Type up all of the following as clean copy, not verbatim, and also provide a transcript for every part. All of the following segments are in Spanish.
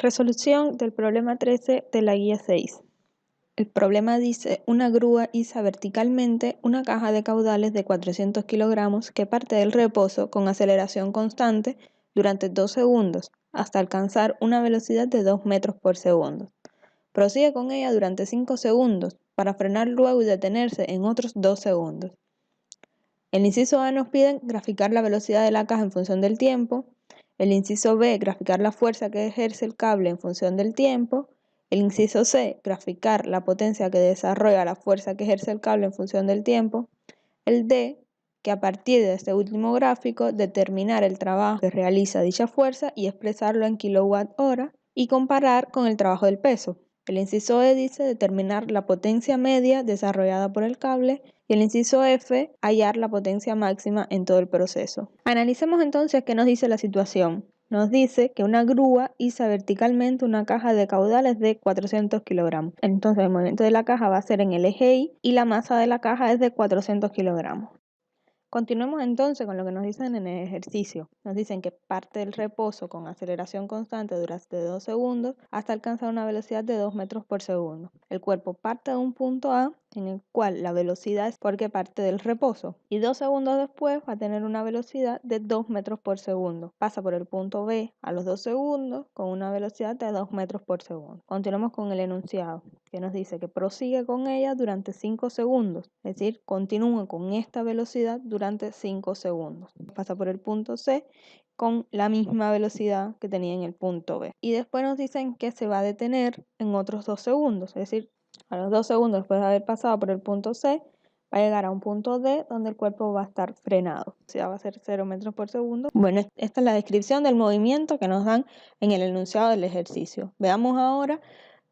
Resolución del problema 13 de la guía 6. El problema dice: una grúa iza verticalmente una caja de caudales de 400 kilogramos que parte del reposo con aceleración constante durante 2 segundos hasta alcanzar una velocidad de 2 metros por segundo. Prosigue con ella durante 5 segundos para frenar luego y detenerse en otros 2 segundos. El inciso A nos pide graficar la velocidad de la caja en función del tiempo. El inciso B, graficar la fuerza que ejerce el cable en función del tiempo. El inciso C, graficar la potencia que desarrolla la fuerza que ejerce el cable en función del tiempo. El D, que a partir de este último gráfico determinar el trabajo que realiza dicha fuerza y expresarlo en kilowatt-hora y comparar con el trabajo del peso. El inciso E dice determinar la potencia media desarrollada por el cable y el inciso F, hallar la potencia máxima en todo el proceso. Analicemos entonces qué nos dice la situación. Nos dice que una grúa iza verticalmente una caja de caudales de 400 kilogramos. Entonces el movimiento de la caja va a ser en el eje Y y la masa de la caja es de 400 kilogramos. Continuemos entonces con lo que nos dicen en el ejercicio. Nos dicen que parte del reposo con aceleración constante durante 2 segundos hasta alcanzar una velocidad de 2 metros por segundo. El cuerpo parte de un punto A en el cual la velocidad es porque parte del reposo y 2 segundos después va a tener una velocidad de 2 metros por segundo. Pasa por el punto B a los 2 segundos con una velocidad de 2 metros por segundo. Continuamos con el enunciado que nos dice que prosigue con ella durante 5 segundos, es decir, continúa con esta velocidad durante 5 segundos. Pasa por el punto C con la misma velocidad que tenía en el punto B. Y después nos dicen que se va a detener en otros 2 segundos, es decir, a los 2 segundos después de haber pasado por el punto C, va a llegar a un punto D donde el cuerpo va a estar frenado. O sea, va a ser 0 metros por segundo. Bueno, esta es la descripción del movimiento que nos dan en el enunciado del ejercicio. Veamos ahora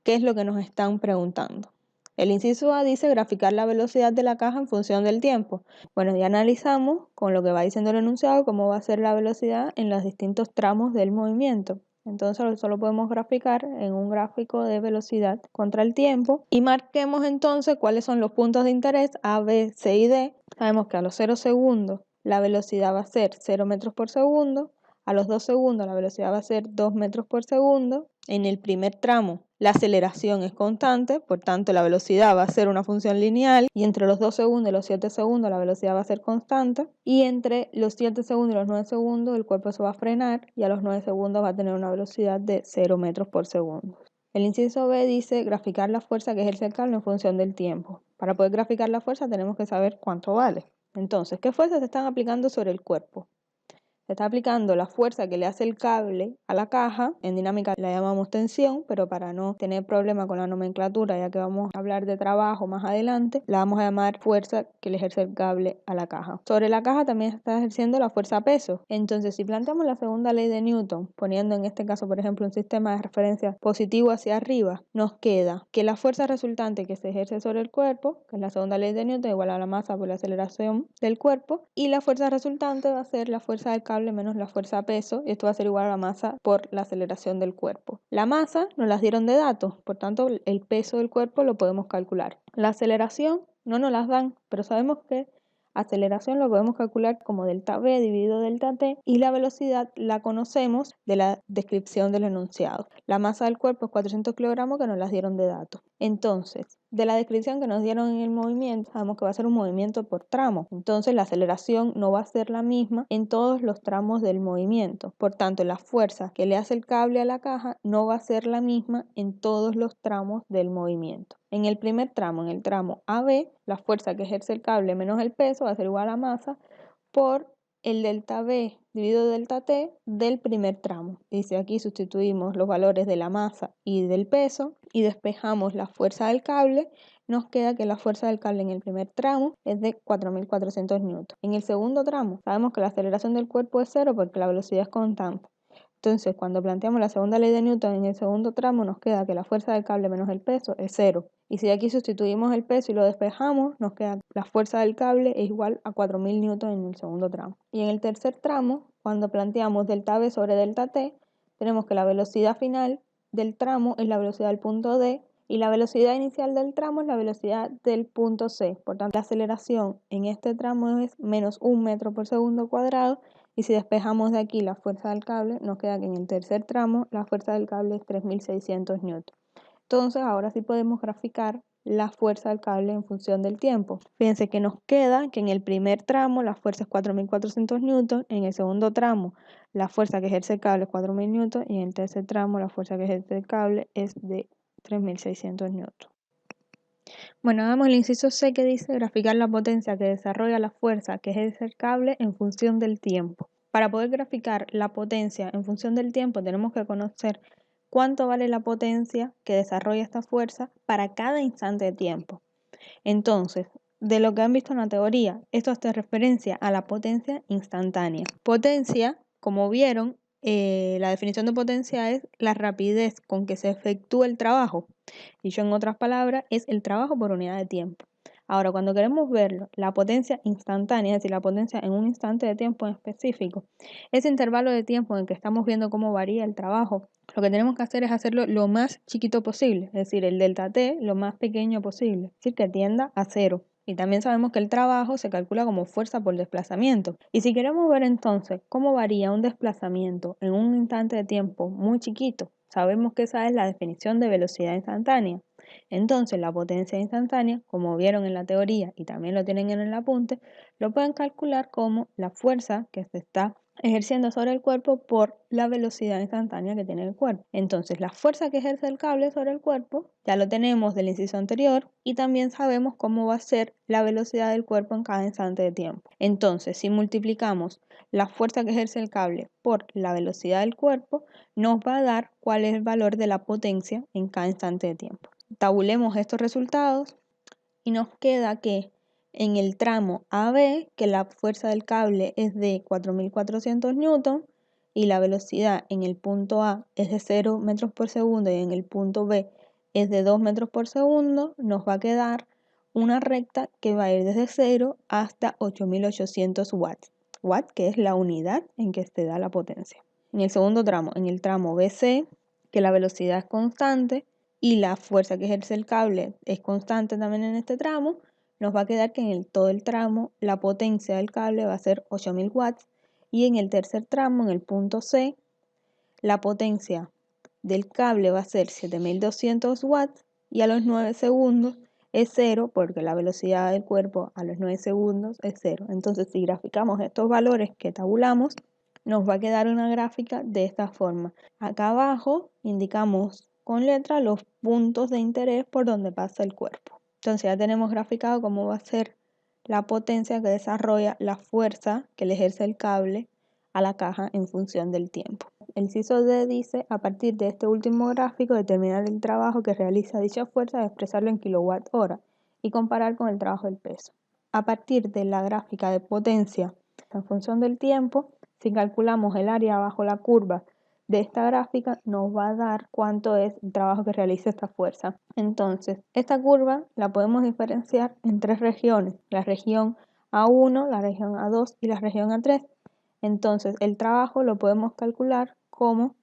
qué es lo que nos están preguntando. El inciso A dice graficar la velocidad de la caja en función del tiempo. Bueno, ya analizamos con lo que va diciendo el enunciado cómo va a ser la velocidad en los distintos tramos del movimiento. Entonces solo podemos graficar en un gráfico de velocidad contra el tiempo y marquemos entonces cuáles son los puntos de interés A, B, C y D. Sabemos que a los 0 segundos la velocidad va a ser 0 metros por segundo, a los 2 segundos la velocidad va a ser 2 metros por segundo. En el primer tramo la aceleración es constante, por tanto la velocidad va a ser una función lineal y entre los 2 segundos y los 7 segundos la velocidad va a ser constante y entre los 7 segundos y los 9 segundos el cuerpo se va a frenar y a los 9 segundos va a tener una velocidad de 0 metros por segundo. El inciso B dice graficar la fuerza que ejerce el cable en función del tiempo. Para poder graficar la fuerza tenemos que saber cuánto vale. Entonces, ¿qué fuerzas se están aplicando sobre el cuerpo? Se está aplicando la fuerza que le hace el cable a la caja. En dinámica la llamamos tensión, pero para no tener problema con la nomenclatura, ya que vamos a hablar de trabajo más adelante, la vamos a llamar fuerza que le ejerce el cable a la caja. Sobre la caja también se está ejerciendo la fuerza peso. Entonces, si planteamos la segunda ley de Newton, poniendo en este caso, por ejemplo, un sistema de referencia positivo hacia arriba, nos queda que la fuerza resultante que se ejerce sobre el cuerpo, que es la segunda ley de Newton, igual a la masa por la aceleración del cuerpo, y la fuerza resultante va a ser la fuerza del cable menos la fuerza peso, y esto va a ser igual a la masa por la aceleración del cuerpo. La masa nos las dieron de datos, por tanto el peso del cuerpo lo podemos calcular. La aceleración no nos las dan, pero sabemos que aceleración lo podemos calcular como delta V dividido delta T y la velocidad la conocemos de la descripción del enunciado. La masa del cuerpo es 400 kilogramos que nos las dieron de datos. Entonces, de la descripción que nos dieron en el movimiento, sabemos que va a ser un movimiento por tramo. Entonces, la aceleración no va a ser la misma en todos los tramos del movimiento. Por tanto, la fuerza que le hace el cable a la caja no va a ser la misma en todos los tramos del movimiento. En el primer tramo, en el tramo AB, la fuerza que ejerce el cable menos el peso va a ser igual a masa por el delta V dividido delta T del primer tramo. Dice aquí sustituimos los valores de la masa y del peso y despejamos la fuerza del cable. Nos queda que la fuerza del cable en el primer tramo es de 4.400 newtons. En el segundo tramo sabemos que la aceleración del cuerpo es 0 porque la velocidad es constante. Entonces, cuando planteamos la segunda ley de Newton en el segundo tramo, nos queda que la fuerza del cable menos el peso es 0. Y si de aquí sustituimos el peso y lo despejamos, nos queda la fuerza del cable es igual a 4.000 newton en el segundo tramo. Y en el tercer tramo, cuando planteamos delta V sobre delta T, tenemos que la velocidad final del tramo es la velocidad del punto D y la velocidad inicial del tramo es la velocidad del punto C. Por tanto, la aceleración en este tramo es menos 1 metro por segundo cuadrado Y si despejamos de aquí la fuerza del cable, nos queda que en el tercer tramo la fuerza del cable es 3600 newton. Entonces ahora sí podemos graficar la fuerza del cable en función del tiempo. Fíjense que nos queda que en el primer tramo la fuerza es 4400 newton, en el segundo tramo la fuerza que ejerce el cable es 4000 newton y en el tercer tramo la fuerza que ejerce el cable es de 3600 newton. Bueno, hagamos el inciso C que dice graficar la potencia que desarrolla la fuerza que ejerce el cable en función del tiempo. Para poder graficar la potencia en función del tiempo tenemos que conocer cuánto vale la potencia que desarrolla esta fuerza para cada instante de tiempo. Entonces, de lo que han visto en la teoría, esto hace referencia a la potencia instantánea. Potencia, como vieron, la definición de potencia es la rapidez con que se efectúa el trabajo. Dicho en otras palabras, es el trabajo por unidad de tiempo. Ahora, cuando queremos verlo, la potencia instantánea, es decir, la potencia en un instante de tiempo en específico, ese intervalo de tiempo en el que estamos viendo cómo varía el trabajo, lo que tenemos que hacer es hacerlo lo más chiquito posible, es decir, el delta T lo más pequeño posible, es decir, que tienda a cero. Y también sabemos que el trabajo se calcula como fuerza por desplazamiento. Y si queremos ver entonces cómo varía un desplazamiento en un instante de tiempo muy chiquito, sabemos que esa es la definición de velocidad instantánea. Entonces la potencia instantánea, como vieron en la teoría y también lo tienen en el apunte, lo pueden calcular como la fuerza que se está ejerciendo sobre el cuerpo por la velocidad instantánea que tiene el cuerpo. Entonces, la fuerza que ejerce el cable sobre el cuerpo ya lo tenemos del inciso anterior y también sabemos cómo va a ser la velocidad del cuerpo en cada instante de tiempo. Entonces, si multiplicamos la fuerza que ejerce el cable por la velocidad del cuerpo, nos va a dar cuál es el valor de la potencia en cada instante de tiempo. Tabulemos estos resultados y nos queda que en el tramo AB, que la fuerza del cable es de 4400 newton y la velocidad en el punto A es de 0 metros por segundo y en el punto B es de 2 metros por segundo, nos va a quedar una recta que va a ir desde 0 hasta 8800 watts. Watt, que es la unidad en que se da la potencia. En el segundo tramo, en el tramo BC, que la velocidad es constante y la fuerza que ejerce el cable es constante también en este tramo, nos va a quedar que en todo el tramo la potencia del cable va a ser 8000 watts y en el tercer tramo, en el punto C, la potencia del cable va a ser 7200 watts y a los 9 segundos es 0 porque la velocidad del cuerpo a los 9 segundos es 0. Entonces, si graficamos estos valores que tabulamos, nos va a quedar una gráfica de esta forma. Acá abajo indicamos con letra los puntos de interés por donde pasa el cuerpo. Entonces ya tenemos graficado cómo va a ser la potencia que desarrolla la fuerza que le ejerce el cable a la caja en función del tiempo. El inciso D dice, a partir de este último gráfico, determinar el trabajo que realiza dicha fuerza y expresarlo en kilowatt hora y comparar con el trabajo del peso. A partir de la gráfica de potencia en función del tiempo, si calculamos el área bajo la curva de esta gráfica, nos va a dar cuánto es el trabajo que realiza esta fuerza. Entonces, esta curva la podemos diferenciar en tres regiones, la región A1, la región A2 y la región A3. Entonces, el trabajo lo podemos calcular como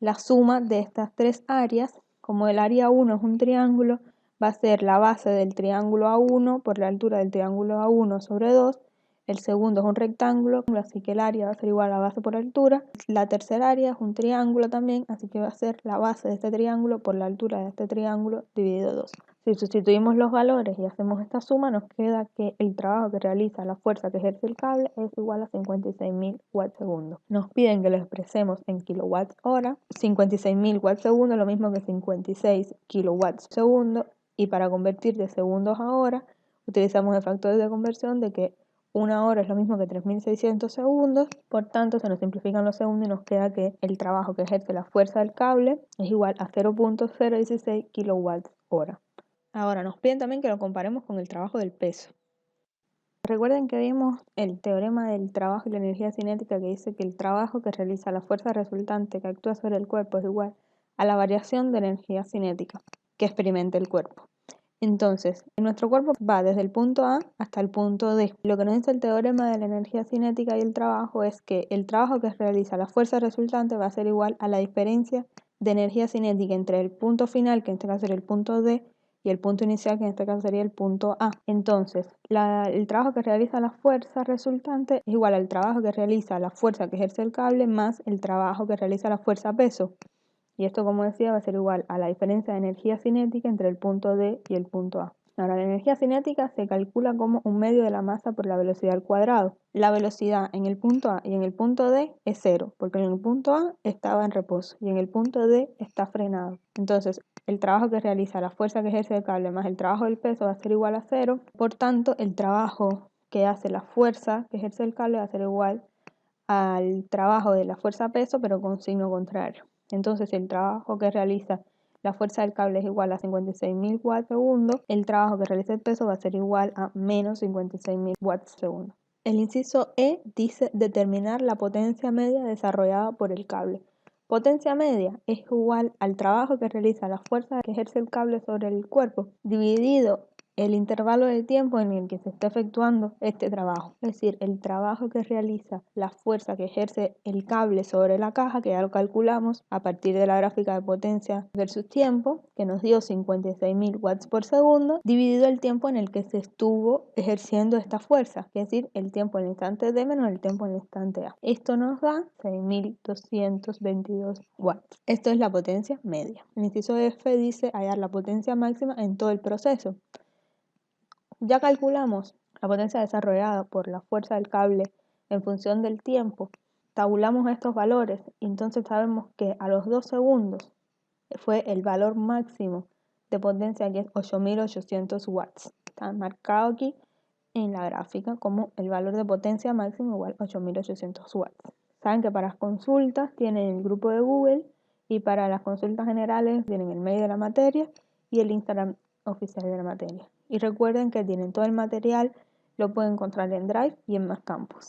la suma de estas tres áreas. Como el área 1 es un triángulo, va a ser la base del triángulo A1 por la altura del triángulo A1 sobre 2. El segundo es un rectángulo, así que el área va a ser igual a la base por altura. La tercera área es un triángulo también, así que va a ser la base de este triángulo por la altura de este triángulo dividido 2. Si sustituimos los valores y hacemos esta suma, nos queda que el trabajo que realiza la fuerza que ejerce el cable es igual a 56.000 watts segundo. Nos piden que lo expresemos en kilowatts hora. 56.000 watts segundo es lo mismo que 56 kilowatts segundo. Y para convertir de segundos a hora, utilizamos el factor de conversión de que una hora es lo mismo que 3600 segundos, por tanto se nos simplifican los segundos y nos queda que el trabajo que ejerce la fuerza del cable es igual a 0.016 kilowatts hora. Ahora nos piden también que lo comparemos con el trabajo del peso. Recuerden que vimos el teorema del trabajo y la energía cinética que dice que el trabajo que realiza la fuerza resultante que actúa sobre el cuerpo es igual a la variación de energía cinética que experimenta el cuerpo. Entonces, nuestro cuerpo va desde el punto A hasta el punto D. Lo que nos dice el teorema de la energía cinética y el trabajo es que el trabajo que realiza la fuerza resultante va a ser igual a la diferencia de energía cinética entre el punto final, que en este caso era el punto D, y el punto inicial, que en este caso sería el punto A. Entonces, el trabajo que realiza la fuerza resultante es igual al trabajo que realiza la fuerza que ejerce el cable más el trabajo que realiza la fuerza peso. Y esto, como decía, va a ser igual a la diferencia de energía cinética entre el punto D y el punto A. Ahora, la energía cinética se calcula como un medio de la masa por la velocidad al cuadrado. La velocidad en el punto A y en el punto D es cero, porque en el punto A estaba en reposo y en el punto D está frenado. Entonces, el trabajo que realiza la fuerza que ejerce el cable más el trabajo del peso va a ser igual a cero. Por tanto, el trabajo que hace la fuerza que ejerce el cable va a ser igual al trabajo de la fuerza peso, pero con signo contrario. Entonces, si el trabajo que realiza la fuerza del cable es igual a 56.000 watts segundo, el trabajo que realiza el peso va a ser igual a menos 56.000 watts segundo. El inciso E dice determinar la potencia media desarrollada por el cable. Potencia media es igual al trabajo que realiza la fuerza que ejerce el cable sobre el cuerpo, dividido el intervalo de tiempo en el que se está efectuando este trabajo. Es decir, el trabajo que realiza la fuerza que ejerce el cable sobre la caja, que ya lo calculamos a partir de la gráfica de potencia versus tiempo, que nos dio 56.000 watts por segundo, dividido el tiempo en el que se estuvo ejerciendo esta fuerza, es decir, el tiempo en el instante D menos el tiempo en el instante A. Esto nos da 6.222 watts. Esto es la potencia media. El inciso F dice hallar la potencia máxima en todo el proceso. Ya calculamos la potencia desarrollada por la fuerza del cable en función del tiempo. Tabulamos estos valores y entonces sabemos que a los 2 segundos fue el valor máximo de potencia, que es 8.800 watts. Está marcado aquí en la gráfica como el valor de potencia máximo igual a 8.800 watts. Saben que para las consultas tienen el grupo de Google y para las consultas generales tienen el mail de la materia y el Instagram oficial de la materia. Y recuerden que tienen todo el material, lo pueden encontrar en Drive y en Más Campus.